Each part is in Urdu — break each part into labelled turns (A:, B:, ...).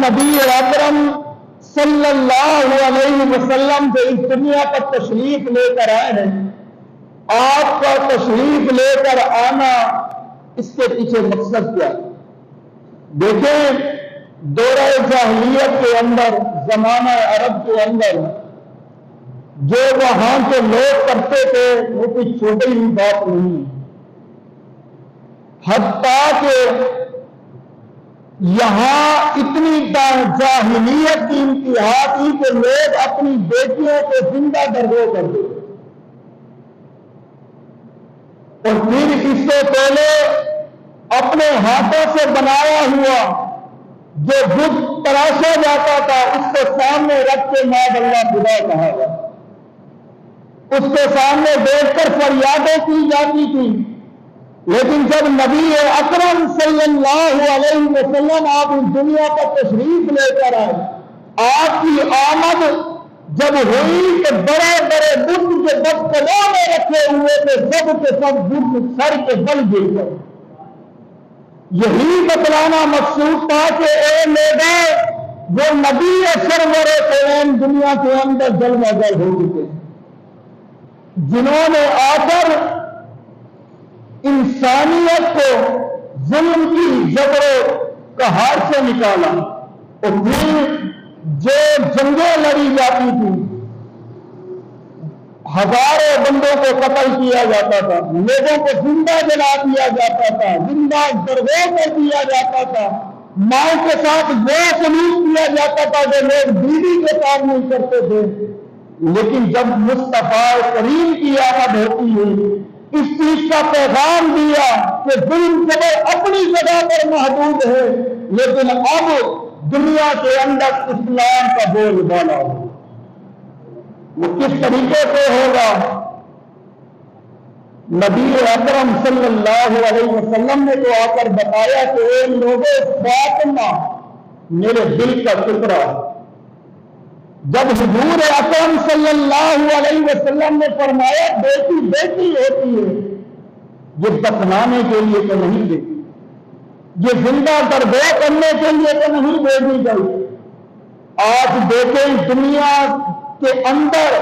A: نبی اکرم صلی اللہ علیہ وسلم جو اس دنیا پر تشریف لے کر آئے ہیں، آپ کا تشریف لے کر آنا اس کے پیچھے مقصد کیا ہے؟ دیکھیں، دورہ جاہلیت کے اندر، زمانہ عرب کے اندر جو وہاں کے لوگ کرتے تھے وہ کوئی چھوٹی ہی بات نہیں، حتیٰ کہ یہاں اتنی جاہلیت کی انتہا تھی کہ لوگ اپنی بیٹیوں کو زندہ درگو کر دیتے، اور پھر اس سے پہلے اپنے ہاتھوں سے بنایا ہوا جو بت تراشا جاتا تھا اس کو سامنے رکھ کے معاذ اللہ خدا کہا گیا، اس کے سامنے بیٹھ کر فریادیں کی جاتی تھی۔ لیکن جب نبی اکرم صلی اللہ علیہ وسلم آپ اس دنیا پر تشریف لے کر آئے، آپ کی آمد جب ہوئی کہ بڑے بڑے بت کے بدقدوں میں رکھے ہوئے تھے، سب کے سب بت سر کے بل گر گئے۔ یہی بتلانا مقصود تھا کہ اے لوگوں، وہ نبی سرور کون دنیا کے اندر جلوہ گر ہو چکے ہیں، جنہوں نے آ کر انسانیت کو ظلم کی جبر و قہر سے نکالا، اور پھر جو جنگیں لڑی جاتی تھی، ہزاروں بندوں کو قتل کیا جاتا تھا، لوگوں کو زندہ جلا دیا جاتا تھا، زندہ درگو کر دیا جاتا تھا، ماں کے ساتھ وہ سلوک کیا جاتا تھا جو لوگ بیوی کے ساتھ نہیں کرتے تھے۔ لیکن جب مصطفیٰ کریم کی آمد ہوتی ہے، اس چیز کا پیغام دیا کہ ظلم جبر اپنی جگہ پر محدود ہے، لیکن اب دنیا کے اندر اسلام کا بول بالا ہو، وہ کس طریقے سے ہوگا؟ نبی اکرم صلی اللہ علیہ وسلم نے تو آ کر بتایا کہ اے لوگوں، فاطمہ میرے دل کا ٹکڑا۔ جب حضور اکرم صلی اللہ علیہ وسلم نے فرمایا بیٹی بیٹی ہوتی ہے، یہ دفنانے کے لیے تو نہیں دیتی، یہ زندہ درگو کرنے کے لیے تو نہیں بھیجی گئی۔ آج دیکھیں دنیا کے اندر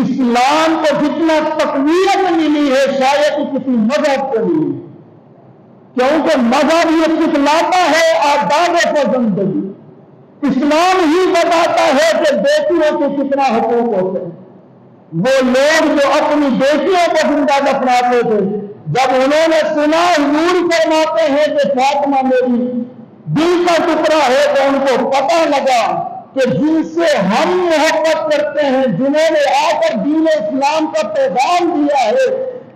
A: اسلام کو جتنا تقویت ملی ہے شاید کسی مذہب کو ملی، کیونکہ مذہب یہ سکھلاتا ہے آداب و زندگی، اسلام ہی بتاتا ہے کہ بیٹیوں کے کتنا حقوق ہوتے ہیں۔ وہ لوگ جو اپنی بیٹیوں کو زندہ دفناتے تھے، جب انہوں نے سنا حضور فرماتے ہیں کہ فاطمہ میری دل کا ٹکڑا ہے، تو ان کو پتہ لگا کہ جن سے ہم محبت کرتے ہیں، جنہوں نے آ کر دین اسلام کا پیغام دیا ہے،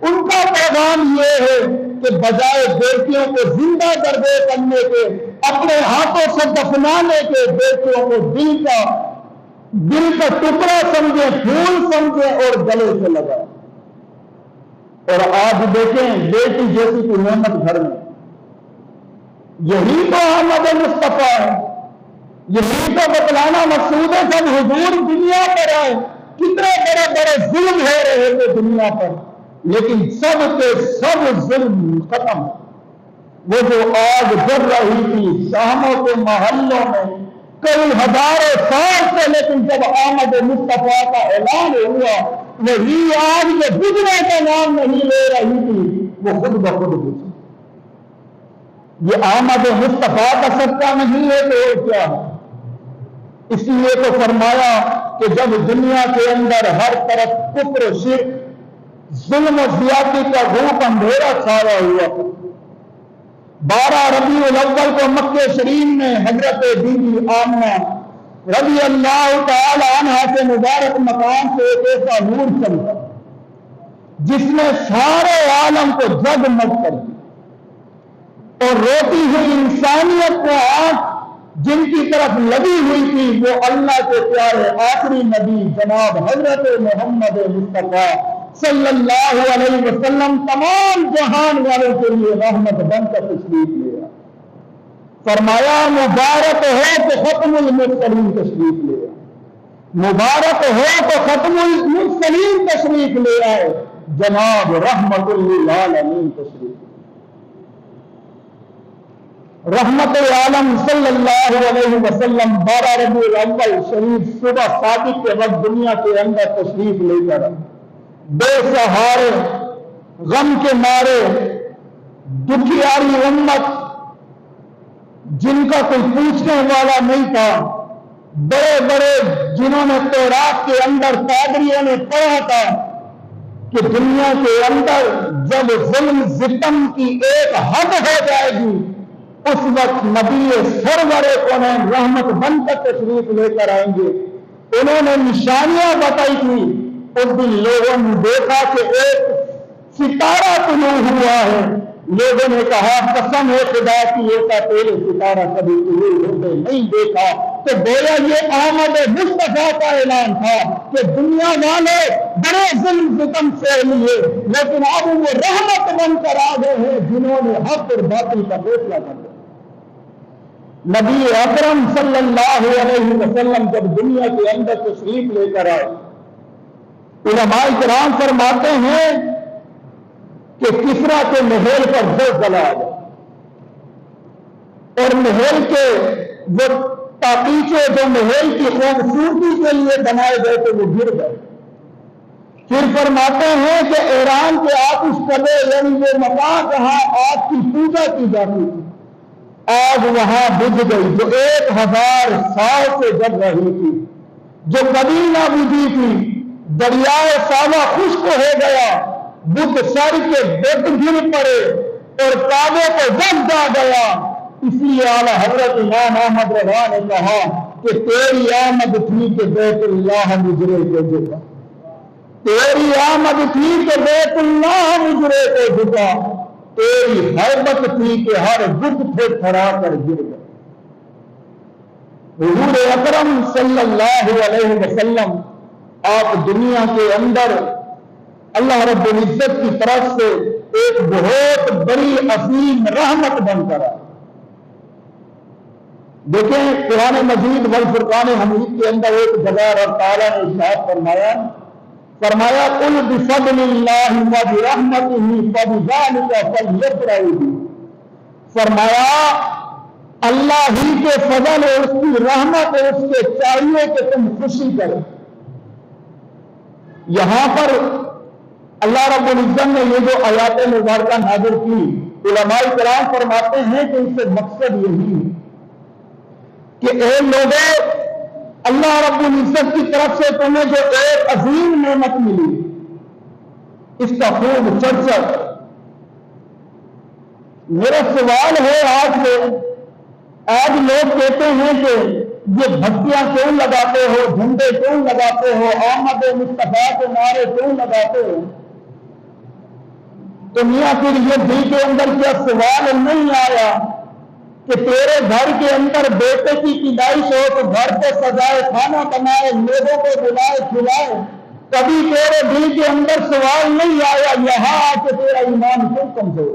A: ان کا پیغام یہ ہے کہ بجائے بیٹیوں کو زندہ درگو کرنے کے، اپنے ہاتھوں سے دفنانے کے، بیٹیوں کو دل کا ٹکڑا سمجھے، پھول سمجھے اور گلے سے لگائے۔ اور آج دیکھیں بیٹی جیسی کوئی نعمت گھر میں، یہی تو احمد مصطفیٰ ہے، یہی تو بتلانا مقصود ہے۔ جب حضور دنیا پر آئے، کتنے بڑے بڑے ظلم ہو رہے تھے دنیا پر، لیکن سب کے سب ظلم ختم۔ وہ جو آگ جل رہی تھی شاموں کے محلوں میں کئی ہزاروں سال سے، لیکن جب آمد مصطفیٰ کا اعلان ہوا، وہی آگ جو بجھنے کا نام نہیں لے رہی تھی، وہ خود بخود بجھی۔ یہ آمد مصطفیٰ کا صدقہ نہیں ہے تو اور کیا ہے؟ اس لیے تو فرمایا کہ جب دنیا کے اندر ہر طرف کفر و شرک، ظلم و زیادتی کا گھوٹ اندھیرا چھایا ہوا تھا، 12 ربیع الاول کو مکہ شریف میں حضرت بی بی آمنہ رضی اللہ تعالی عنہ سے مبارک مقام سے ایک ایسا نور چمکا جس نے سارے عالم کو جگمگ کر دیا، اور روتی ہوئی انسانیت کو آنکھ جن کی طرف لگی ہوئی تھی، وہ اللہ کے پیارے آخری نبی جناب حضرت محمد مصطفیٰ صلی اللہ علیہ وسلم تمام جہان والوں کے لیے رحمت بن کر تشریف لے آئے۔ فرمایا مبارک ہو تو ختم المرسلین تشریف لے آئے، مبارک ہو تو ختم المرسلین تشریف لے آئے، جناب رحمت للعالمین تشریف۔ رحمت عالم صلی اللہ علیہ وسلم 12 ربیع الاول شریف صبح صادق کے وقت دنیا کے اندر تشریف لے کر بے سہارے، غم کے مارے، دکھیاری امت جن کا کوئی پوچھنے والا نہیں تھا، بڑے بڑے جنہوں نے تورات کے اندر پادریوں نے پڑھا تھا کہ دنیا کے اندر جب ظلم ستم کی ایک حد ہو جائے گی اس وقت نبی سرور کونین رحمت بن کر تشریف لے کر آئیں گے۔ انہوں نے نشانیاں بتائی تھی، اس دن لوگوں نے دیکھا کہ ایک ستارہ طلوع ہوا ہے، لوگوں نے کہا قسم ہے خدا کی ایسا پہلے ستارہ کبھی طلوع ہوتے نہیں دیکھا۔ تو گویا یہ احمد مصطفیٰ کا اعلان تھا کہ دنیا والے بڑے ظلم ستم سے لیے لیکن اب وہ رحمت بن کر آ گئے ہیں جنہوں نے حق اور باطل کا فیصلہ کر دیا۔ نبی اکرم صلی اللہ علیہ وسلم جب دنیا کے اندر تشریف لے کر آئے، علماء کرام فرماتے ہیں کہ کسرا کے محل پر زلزلہ آ گیا اور محل کے وہ تاقیچے جو محل کی خوبصورتی کے لیے بنائے گئے تھے وہ گر گئے۔ پھر فرماتے ہیں کہ ایران کے آتش کدے یعنی وہ مکان جہاں آگ کی پوجا کی جاتی تھی، آگ وہاں بجھ گئی جو 1000 سال سے جل رہی تھی، جو کبھی نہ بجھی تھی۔ دریائے ساوا خشک ہو گیا، بدھ سر کے بت گر پڑے اور کعبے کو جب جا گیا۔ اس لیے اعلیٰ حضرت امام احمد رضا نے کہا کہ تیری آمد تھی کہ بیت اللہ مجرے کو جھکا، تیری آمد تھی کہ بیت اللہ مجرے کو جھکا، تیری حیبت تھی کہ ہر بت پھر کھڑا کر گر گیا۔ حضور اکرم صلی اللہ علیہ وسلم آپ دنیا کے اندر اللہ رب العزت کی طرف سے ایک بہت بڑی عظیم رحمت بن کر آئے۔ دیکھیں قرآن مجید والفرقان حمید کے اندر ایک جگہ رب تعالیٰ نے ارشاد فرمایا قل بفضل اللہ وبرحمتہ فبذلک فلیفرحوا، فرمایا اللہ ہی کے فضل اور اس کی رحمت اور اس کے چاہیے کہ تم خوشی کرو۔ یہاں پر اللہ رب العزت نے یہ جو آیات مبارکہ نازل کی، علماء کرام فرماتے ہیں کہ اس سے مقصد یہی ہے کہ اے لوگوں، اللہ رب العزت کی طرف سے تمہیں جو ایک عظیم نعمت ملی اس کا خوب چرچا۔ میرا سوال ہے آج لوگ کہتے ہیں کہ یہ بھٹیاں کیوں لگاتے ہو، جھنڈے کیوں لگاتے ہو، احمد مصطفیٰ کے نعرے کیوں لگاتے ہو؟ تو میاں پھر یہ دل کے اندر کیا سوال نہیں آیا کہ تیرے گھر کے اندر بیٹے کی پیدائش ہو تو گھر کو سجائے، کھانا بنائے، لوگوں کو بلائے کھلائے، کبھی تیرے دل کے اندر سوال نہیں آیا یہاں آ کے تیرا ایمان کیوں کمزور؟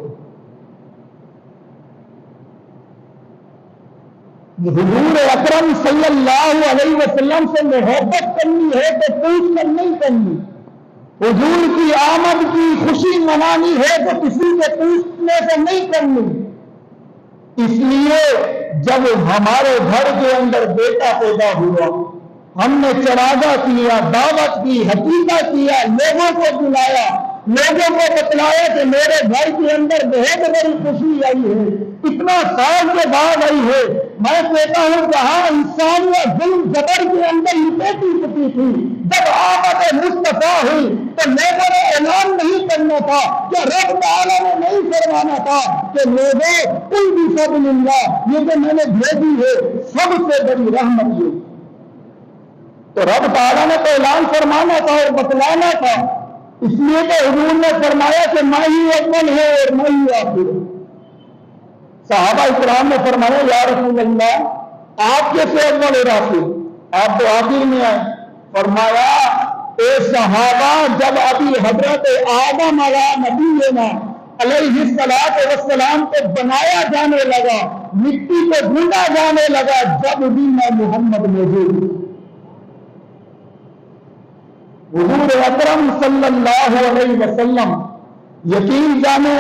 A: حضور اکرم صلی اللہ علیہ وسلم سے محبت کرنی ہے تو پوچھ کر نہیں کرنی، حضور کی آمد کی خوشی منانی ہے تو کسی کے پوچھنے سے نہیں کرنی۔ اس لیے جب ہمارے گھر کے اندر بیٹا پیدا ہوا، ہم نے چراغا کیا، دعوت کی، حقیقہ کیا، لوگوں کو بلایا، لوگوں کو بتلایا کہ میرے گھر کے اندر بہت بڑی خوشی آئی ہے، اتنا سال کے بعد آئی ہے۔ میں کہتا ہوں جہاں انسانیت ظلم جبر کے اندر لپیٹی چکی تھی، جب آمد مصطفیٰ ہوئی تو لوگوں نے اعلان نہیں کرنا تھا، کیا رب تعالیٰ نے نہیں فرمانا تھا کہ لوگوں قل بفضل اللہ، یہ جو میں نے بھیجی ہے سب سے بڑی رحمت یہ، تو رب تعالیٰ نے تو اعلان فرمانا تھا اور بتلانا تھا۔ اس لیے تو حضور نے فرمایا کہ میں ہی اول ہے اور میں ہی آخر ہوں۔ صحابہ اکرام نے فرمایا یا رسول اللہ آپ کیسے اول اور آخر، آپ تو آخر میں آئے۔ فرمایا اے صحابہ جب ابھی حضرت آدم علیہ نبینا علیہ السلام کو بنایا جانے لگا، مٹی کو ڈھونڈا جانے لگا، جب بھی میں محمد موجود ہوں۔ حضور اکرم صلی اللہ علیہ وسلم یقین جانے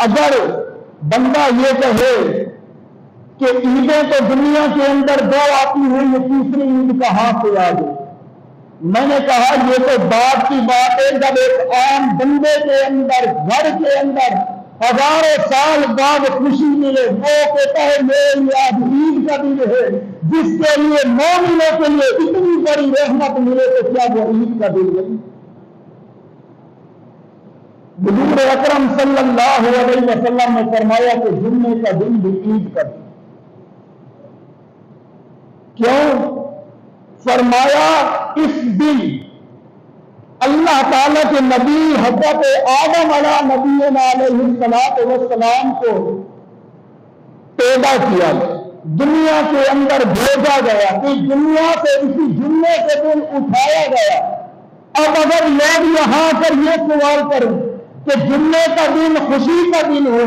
A: اگر بندہ یہ کہے کہ عیدیں تو دنیا کے اندر دو آتی ہیں، یہ تیسری عید کہاں سے آ گئی؟ میں نے کہا یہ تو بات کی بات ہے، جب ایک عام بندے کے اندر گھر کے اندر ہزاروں سال بعد خوشی ملے، وہ کہتا ہے میرے لیے آج عید کا دن ہے، جس کے لیے مومنوں کے لیے اتنی بڑی رحمت ملے تو کیا وہ عید کا دن نہیں؟ حضور اکرم صلی اللہ علیہ وسلم نے فرمایا کہ جمعے کا دن بھی عید کا دن۔ کیوں؟ فرمایا اس دن اللہ تعالیٰ کے نبی حضرت آدم علیہ نبینا علیہ السلام کو پیدا کیا، دنیا کے اندر بھیجا گیا، اس دنیا سے اسی جمعے کے دن اٹھایا گیا۔ اب اگر لوگ یہاں پر یہ سوال کریں کہ جمعے کا دن خوشی کا دن ہے،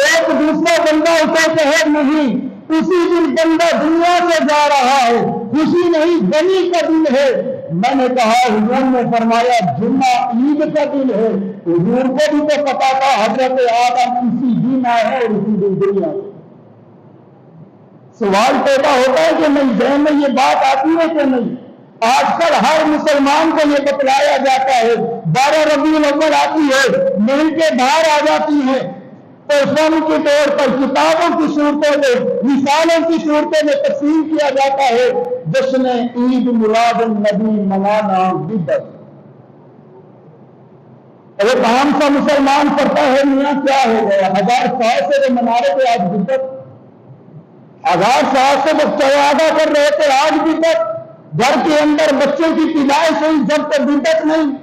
A: ایک دوسرا بندہ اسے کہے نہیں اسی دن بندہ دنیا سے جا رہا ہے، خوشی نہیں غمی کا دن ہے، میں نے کہا حضور نے فرمایا جمعہ عید کا دن ہے۔ حضور کو بھی تو پتا تھا حضرت آدم اسی دن آئے ہیں اور اسی دن دنیا سے۔ سوال پیدا ہوتا ہے کہ نہیں، ذہن میں یہ بات آتی ہے کہ نہیں؟ آج کل ہر مسلمان کو یہ بتلایا جاتا ہے 12 ربیع الاول آتی ہے، مل کے باہر آ جاتی ہے، پرفم کے طور پر کتابوں کی صورتوں میں مثالوں کی صورتوں میں تقسیم کیا جاتا ہے، جشن عید میلاد النبی منانا بدعت۔ ایک عام سا مسلمان پڑھتا ہے میاں کیا ہو گیا، 1000 سال سے وہ منا رہے تھے آج بدعت، 1000 سال سے وہ چراغا کر رہے تھے آج بدعت، گھر کے اندر بچوں کی پیدائش ہوئی جب تک بدعت نہیں،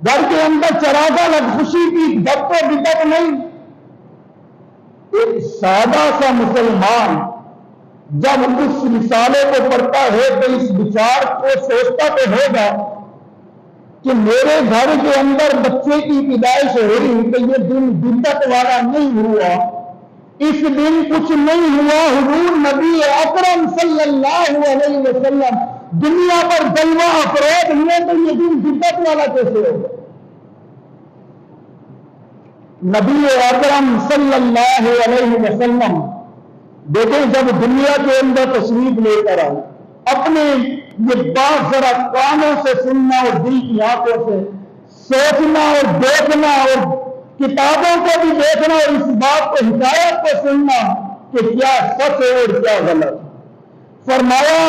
A: گھر کے اندر چراغا لگ خوشی کی جب تک بدعت نہیں۔ ایک سادہ سا مسلمان جب اس رسالے کو پڑھتا ہے تو اس وچار کو سوچتا تو ہوگا کہ میرے گھر کے اندر بچے کی پیدائش ہو رہی تو یہ دن بدعت والا نہیں ہوا، اس دن کچھ نہیں ہوا، حضور نبی اکرم صلی اللہ علیہ وسلم دنیا پر جلوہ افروز ہوئے تو یہ دن بدعت والا کیسے ہوگا؟ نبی اکرم صلی اللہ علیہ وسلم دیکھیں جب دنیا کے اندر تشریف لے کر آئے، اپنے یہ بات ذرا کانوں سے سننا اور دل کی آنکھوں سے سوچنا اور دیکھنا اور کتابوں کو بھی دیکھنا اور اس بات کو حکایت کو سننا کہ کیا سچ ہے اور کیا غلط۔ فرمایا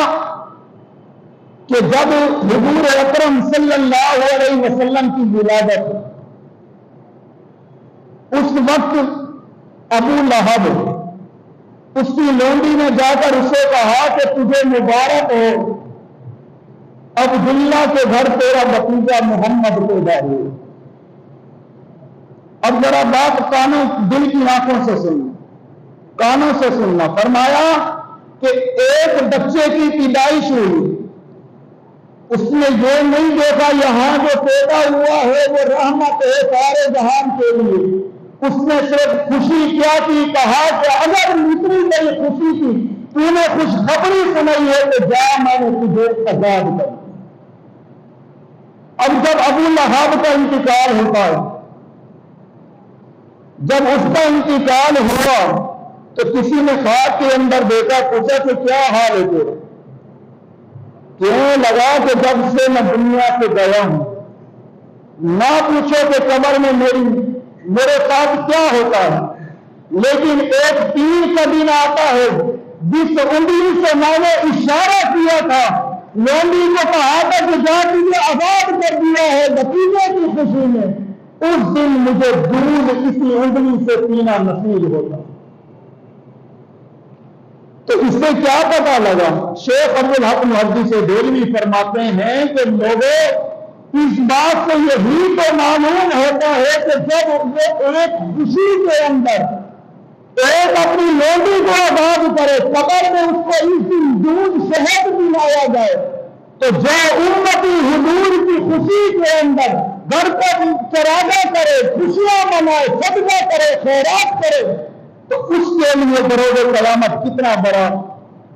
A: کہ جب حضور اکرم صلی اللہ علیہ وسلم کی ولادت، اس وقت ابو لہب اس کی لونڈی نے جا کر اسے کہا کہ تجھے مبارک ہو، عبداللہ کے گھر تیرا بھتیجا محمد پیدا ہوئے۔ اب ذرا بات کانوں دل کی آنکھوں سے سننا، کانوں سے سننا۔ فرمایا کہ ایک بچے کی پیدائش ہوئی، اس نے یہ نہیں دیکھا یہاں جو پیدا ہوا ہے وہ رحمت ہے سارے جہان کے لیے، اس نے صرف خوشی کیا کی، کہا کہ اگر اتنی بڑی خوشی کی تو نے خوشخبری سنائی ہے تو جا میں نے تجھے آزاد کر۔ اب جب ابو لہب کا انتقال ہوتا ہے، جب اس کا انتقال ہوا تو کسی نے خواب کے اندر دیکھا، پوچھا کہ کیا حال ہے تیرا؟ کیوں لگا کہ جب سے میں دنیا سے گیا ہوں، نہ پوچھو کہ قبر میں میرے ساتھ کیا ہوتا ہے، لیکن ایک پیر کا دن آتا ہے جس انگلی سے میں نے اشارہ کیا تھا، لونڈی کو کہا تھا کہ جا تجھے آزاد کر دیا ہے بھتیجے کی خوشی میں، اس دن مجھے دودھ اسی انگلی سے پینا نصیب ہوتا۔ تو اس سے کیا پتا لگا؟ شیخ عبدالحق محدث دہلوی فرماتے ہیں کہ لوگوں اس بات سے یہی تو معلوم ہوتا ہے کہ جب وہ ایک خوشی کے اندر ایک اپنی لونڈی کو آزاد کرے، قبر میں اس کو اس دن دودھ شہد پلایا جائے، تو جو امتی حضور کی خوشی کے اندر گھر پر چراغا کرے، خوشیاں منائے، صدقہ کرے، خیرات کرے، تو اس کے لیے بروز قیامت کتنا بڑا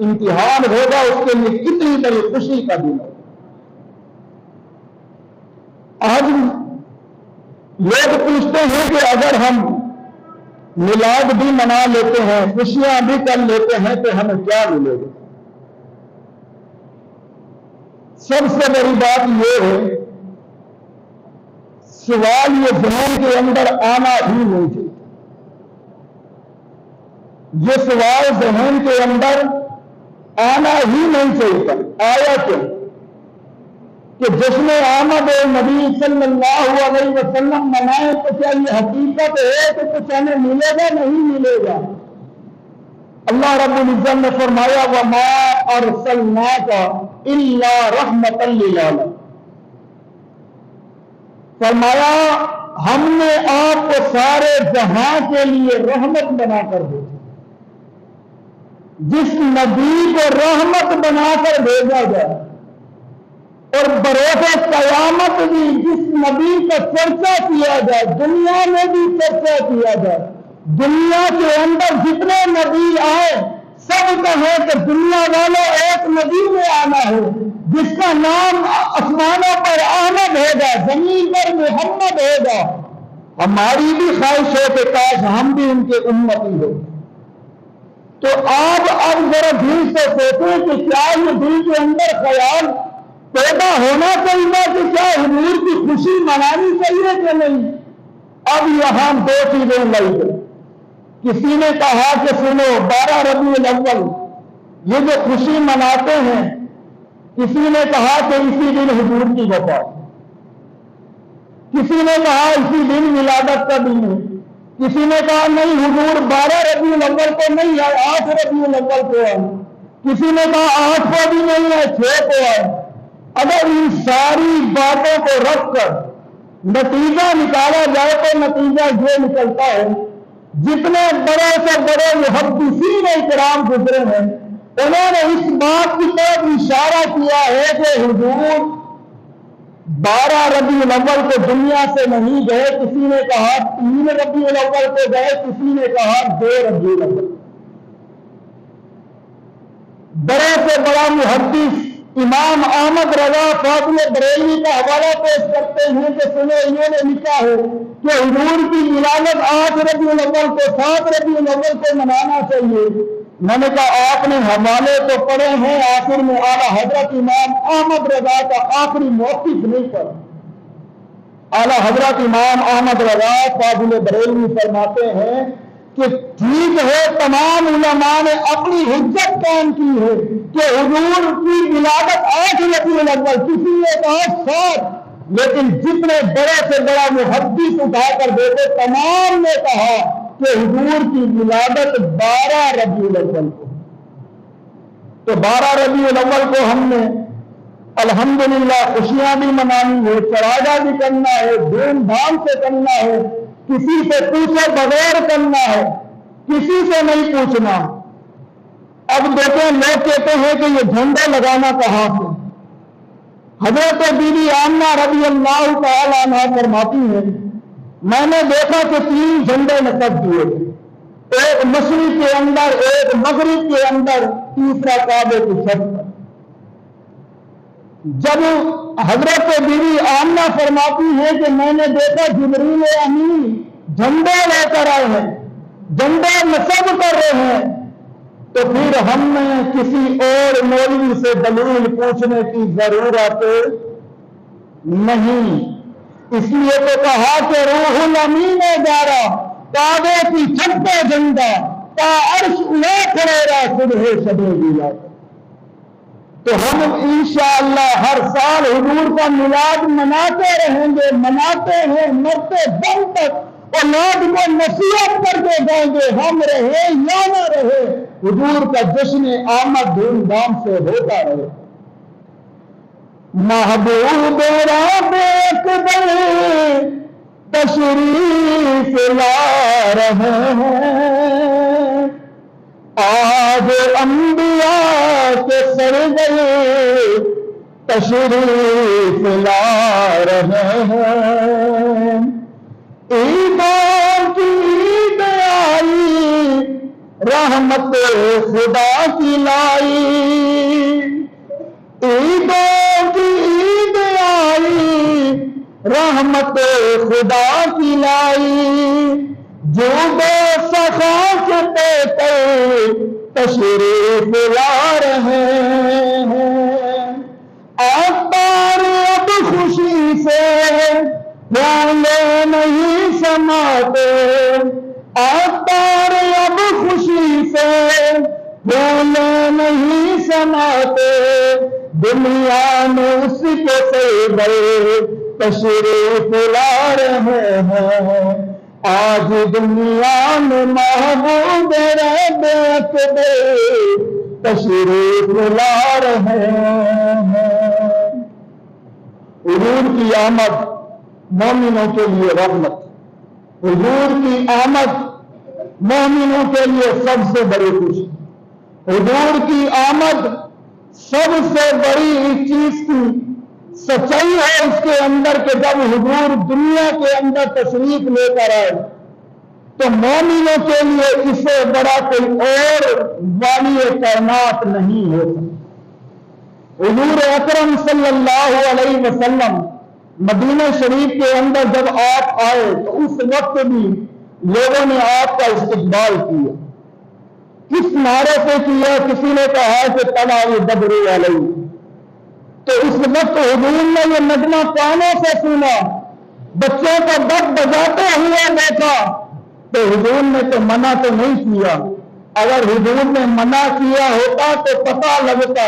A: امتحان ہوگا، اس کے لیے کتنی بڑی خوشی کا دن ہوگا۔ آج لوگ پوچھتے ہیں کہ اگر ہم میلاد بھی منا لیتے ہیں، خوشیاں بھی کر لیتے ہیں، تو ہمیں کیا ملے گا؟ سب سے بڑی بات یہ ہے، سوال یہ ذہن کے اندر آنا ہی نہیں چاہیے، یہ سوال ذہن کے اندر آنا ہی نہیں چاہیے۔ آیا کیوں؟ کہ جشن آمد نبی صلی اللہ علیہ وسلم منائے تو کیا یہ حقیقت ہے کہ کچھ ہمیں ملے گا؟ نہیں ملے گا۔ اللہ رب العزت نے فرمایا وَمَا أَرْسَلْنَاكَ إِلَّا رَحْمَةً لِلْعَالَمِينَ، فرمایا ہم نے آپ کو سارے جہاں کے لیے رحمت بنا کر بھیجا۔ جس نبی کو رحمت بنا کر بھیجا جائے اور بروز قیامت بھی جس نبی کا چرچا کیا جائے، دنیا میں بھی چرچا کیا جائے، دنیا کے اندر جتنے نبی آئے سب کہیں کہ دنیا والوں ایک نبی میں آنا ہے جس کا نام آسمانوں پر احمد ہوگا، زمین پر محمد ہوگا۔ ہماری بھی خواہش ہے کہ کاش ہم بھی ان کے امتی ہو۔ تو آپ اب ذرا دل سے سوچیں کہ کیا یہ دل کے اندر خیال پیدا ہونا چاہیے کہ کیا حضور کی خوشی منانی چاہیے کہ نہیں؟ اب یہاں دو چیزیں لئی گئی۔ کسی نے کہا کہ سنو 12 ربیع الاول یہ جو خوشی مناتے ہیں، کسی نے کہا کہ اسی دن حضور کی وفات، کسی نے کہا اسی دن ولادت کا دن ہے، کسی نے کہا نہیں حضور 12 ربیع الاول کو نہیں ہے، 8 ربیع الاول کو ہے، کسی نے کہا 8 کو بھی نہیں ہے، 6 کو ہے۔ اگر ان ساری باتوں کو رکھ کر نتیجہ نکالا جائے تو نتیجہ یہ نکلتا ہے جتنے بڑے سے بڑے محدثین کرام گزرے ہیں انہوں نے اس بات کی طرف اشارہ کیا ہے کہ حضور 12 ربیع الاول کو دنیا سے نہیں گئے، کسی نے کہا 3 ربیع الاول کو گئے، کسی نے کہا 2 ربیع الاول۔ بڑے سے بڑا محدث امام احمد رضا فاضل بریلوی کا حوالہ پیش کرتے ہیں کہ سنو انہوں نے لکھا ہے کہ حضور کی ولادت 8 ربیع الاول کو 7 ربیع الاول کو منانا چاہیے۔ میں نے کہا آپ نے حوالے تو پڑھے ہیں، آخر میں اعلیٰ حضرت امام احمد رضا کا آخری موقف نہیں پڑھا۔ اعلیٰ حضرت امام احمد رضا فاضل بریلوی فرماتے ہیں کہ ٹھیک ہے تمام علماء نے اپنی حجت قائم کی ہے کہ حضور کی ولادت 8 ربیع الاول، کسی نے کہا 7، لیکن جتنے بڑے سے بڑا محدث اٹھا کر دیتے تمام نے کہا کہ حضور کی ولادت 12 ربیع الاول کو۔ تو 12 ربیع الاول کو ہم نے الحمدللہ خوشیاں بھی منانی ہے، چراغا بھی کرنا ہے، دھوم دھام سے کرنا ہے، کسی سے پوچھے بغیر کرنا ہے، کسی سے نہیں پوچھنا۔ اب دیکھیں لوگ کہتے ہیں کہ یہ جھنڈا لگانا کہاں سے؟ حضرت بی بی آمنہ رضی اللہ تعالی عنہا فرماتی ہیں میں نے دیکھا کہ 3 جھنڈے نصب کیے، ایک مشرق کے اندر، ایک مغرب کے اندر، تیسرا کعبے کی چھت پر۔ جب حضرت بی بی آمنہ فرماتی ہے کہ میں نے دیکھا جبریل امین جھنڈے لے کر آئے ہیں، جھنڈے نصب کر رہے ہیں، تو پھر ہم نے کسی اور مولوی سے دلیل پوچھنے کی ضرورت نہیں۔ اس لیے تو کہا کہ روح الامین جا رہا کعبے کی چھت پہ جھنڈا تا عرش اڑے کھڑے رہا صبح شبے گیلا۔ تو ہم انشاءاللہ ہر سال حضور کا میلاد مناتے رہیں گے، مناتے ہیں مرتے دم تک، اولاد کو نصیحت کر کے جائیں گے، ہم رہے یا نہ رہے حضور کا جشن آمد دھوم دھام سے ہوتا رہے۔ محبوب رب اکبر تشریف لا رہے ہیں، آج انبیاء کے سر گئے تشریف لا رہے ہیں۔ عیدوں کی عید آئی رحمت خدا کی لائی، عیدوں کی عید آئی رحمت خدا کی لائی، جو بے سخا کے پیکر تشریف لا رہے ہیں، آفتاب اب خوشی سے پھولے نہیں سماتے، آفتاب اب خوشی سے پھولے نہیں سماتے، دنیا میں اس کے سیبر تشریف لا رہے ہیں، آج دنیا میں محبوب رب اکبر تشریف لا رہے ہیں۔ حضور کی آمد مومنوں کے لیے رحمت، حضور کی آمد مومنوں کے لیے سب سے بڑی خوشی، حضور کی آمد سب سے بڑی چیز کی سچائی ہے اس کے اندر کہ جب حضور دنیا کے اندر تشریف لے کر آئے تو مومنوں کے لیے اس سے بڑا کوئی اور والی کائنات نہیں ہوتا۔ حضور اکرم صلی اللہ علیہ وسلم مدینہ شریف کے اندر جب آپ آئے تو اس وقت بھی لوگوں نے آپ کا استقبال کیا، کس نعرے سے کیا؟ کسی نے کہا کہ طلع البدر علیہ، تو اس وقت حضور نے یہ نغمہ کانوں سے سنا، بچوں کا دف بجاتے ہوئے دیکھا، تو حضور نے تو منع تو نہیں کیا، اگر حضور نے منع کیا ہوتا تو پتہ لگتا،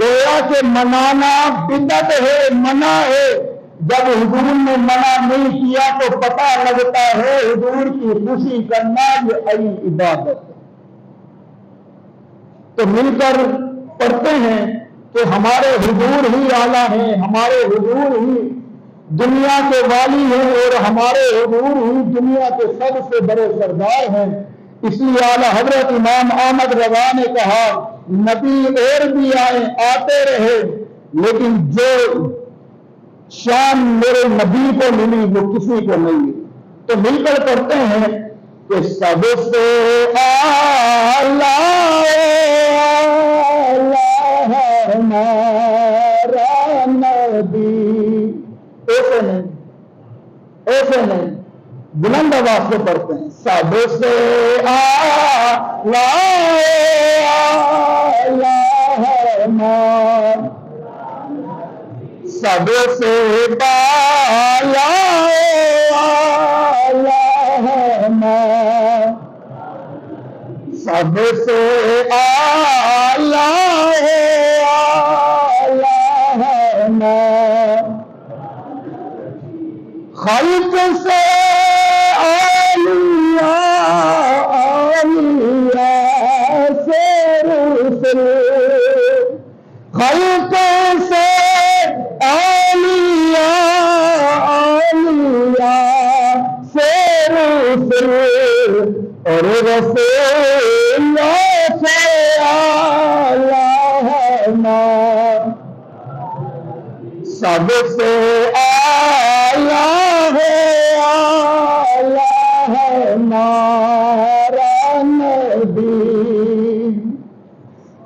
A: گویا کہ منانا بدعت ہے، منع ہے، جب حضور نے منع نہیں کیا تو پتہ لگتا ہے حضور کی خوشی کرنا یہ ای عبادت ہے۔ تو مل کر پڑھتے ہیں کہ ہمارے حضور ہی اعلیٰ ہیں، ہمارے حضور ہی دنیا کے والی ہیں، اور ہمارے حضور ہی دنیا کے سب سے بڑے سردار ہیں۔ اس لیے اعلیٰ حضرت امام احمد رضا نے کہا نبی اور بھی آئے آتے رہے لیکن جو شان میرے نبی کو ملی وہ کسی کو نہیں ملی۔ تو مل کر پڑھتے ہیں کہ سب سے اعلیٰ ہمارا نبی، ایسے نہیں بلند آواز سے پڑھتے ہیں، سب سے اعلیٰ ہمارا، سب سے بالا ہمارا، سب سے اعلیٰ خلق سے اولیاء سے رسل، خلق سے اولیاء سے رسل، اور رسول سے اعلیٰ ہمارا، سب سے اعلیٰ ہمارا نبی،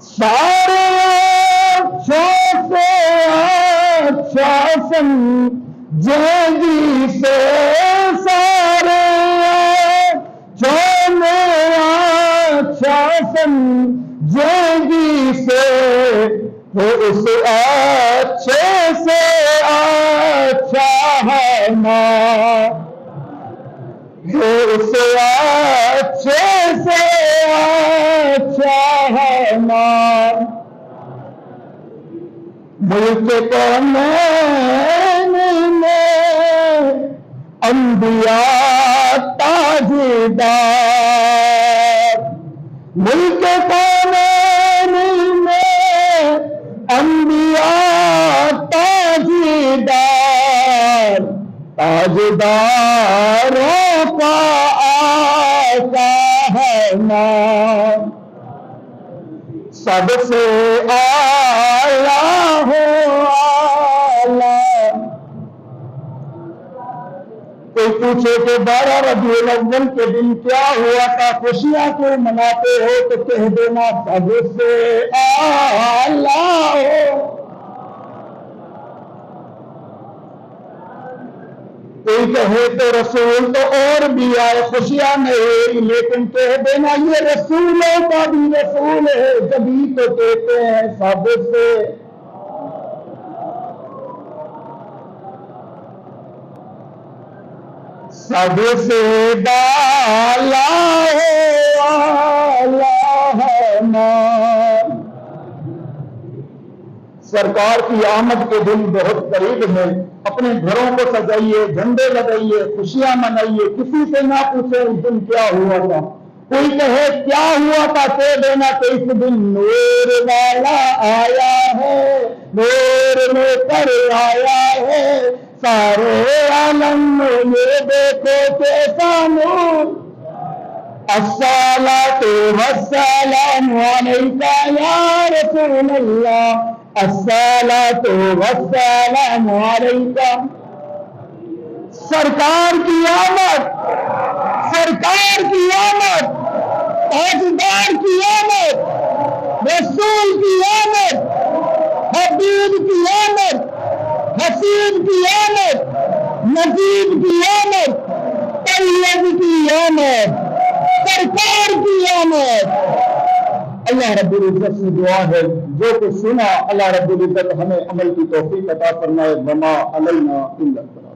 A: سارے اچھا سے اچھا سمجھے گی سے سارے اچھا میں اچھا سمجھے گی سے، وہ اس اچھے سے اچھا ہمارا، وہ اس اچھے سے اچھا ہمارا، ملک کونین میں انبیاء تاجدار، ملک کونین میں انبیاء تاجدار، تاجداروں کا آقا ہے نام، سب سے اعلیٰ ہو اعلیٰ۔ کوئی پوچھے کہ 12 ربیع الاول کے دن کیا ہوا تھا، خوشیاں کیوں مناتے ہو، تو کہہ دینا سب سے اعلیٰ ہو۔ کوئی کوئی کہے تو رسول تو اور بھی آئے خوشیاں نہیں، لیکن کہہ دینا یہ رسولوں کا بھی رسول ہے، جبھی تو کہتے ہیں سب سے سب سے بالا ہو اللہ۔ سرکار کی آمد کے دن بہت قریب ہے، اپنے گھروں کو سجائیے، جھنڈے لگائیے، خوشیاں منائیے، کسی سے نہ پوچھے اس دن کیا ہوا تھا۔ کوئی کہے کیا ہوا تھا، کہہ دینا کہ اس دن نور والا آیا ہے، نور لے کر آیا ہے، سارے عالم میں یہ دیکھو کیسا نور۔ الصلاۃ والسلام علیکہ یا رسول اللہ، الصلاۃ والسلام علیکہ۔ سرکار کی آمد، سرکار کی آمد، تاجدار کی آمد، رسول کی آمد، حبیب کی آمد، حسین کی آمد، نذیر کی آمد، طیب کی آمد، سرکار کی آمد۔ اللہ رب العزت سے دعا ہے جو کچھ سنا اللہ رب العزت ہمیں عمل کی توفیق عطا فرمائے۔ وما علینا الا البلاغ۔